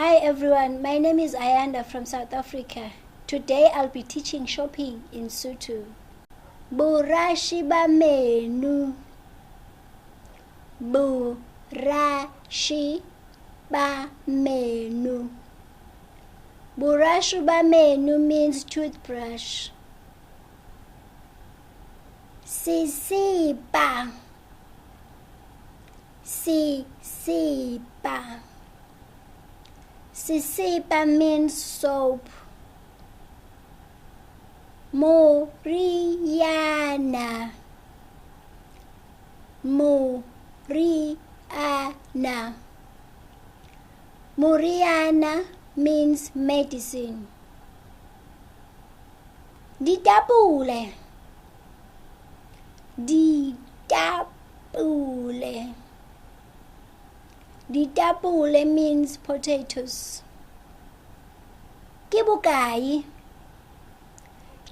Hi everyone, my name is Ayanda from South Africa. Today I'll be teaching shopping in Sotho. Burashi ba menu. Burashi ba menu. Burashi ba menu means toothbrush. Sisipa. Sisipa. Sisipa means soap. Moriana. Moriana. Moriana means medicine. Ditapule. Ditapule. Ditapule means potatoes. Kibukai.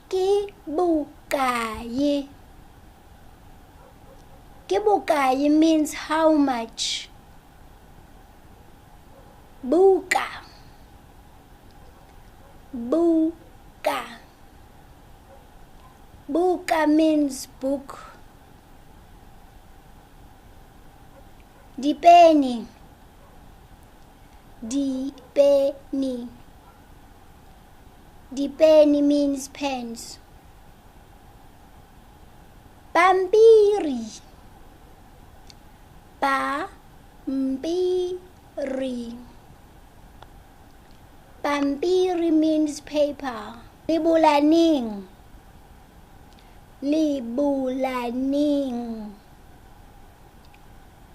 Kibukai. Kibukai means how much. Buka. Buka. Buka means book. Dipeni. Dipeni. Dipeni means pens. Pampiri. Pampiri. Pampiri means paper. Libulaning. Libulaning.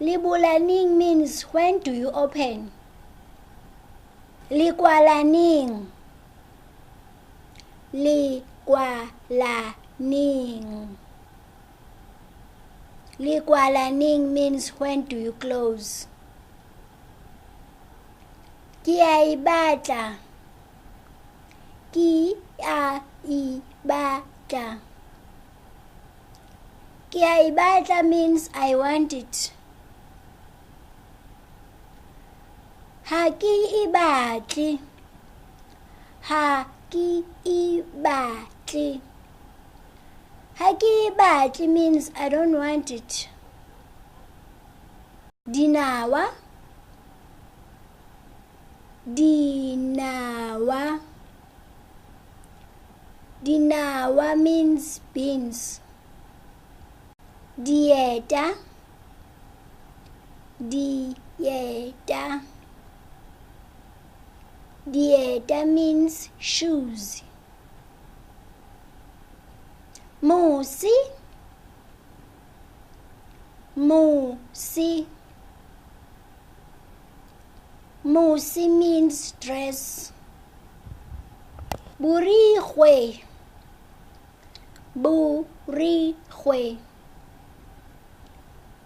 Libulaning means when do you open? Likwalaning. Likwalaning. Likwalaning means when do you close? Kiaibata. Kiaibata. Kiaibata means I want it. Hakiibati. Hakiibati. Hakiibati means I don't want it. Dinawa. Dinawa. Dinawa means beans. Dieta. Dieta. Dieta means shoes. Musi. Musi. Musi means dress. Burihwe. Burihwe.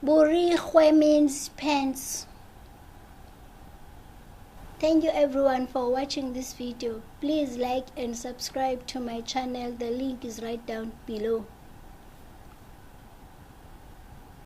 Burihwe means pants. Thank you everyone for watching this video. Please like and subscribe to my channel. The link is right down below.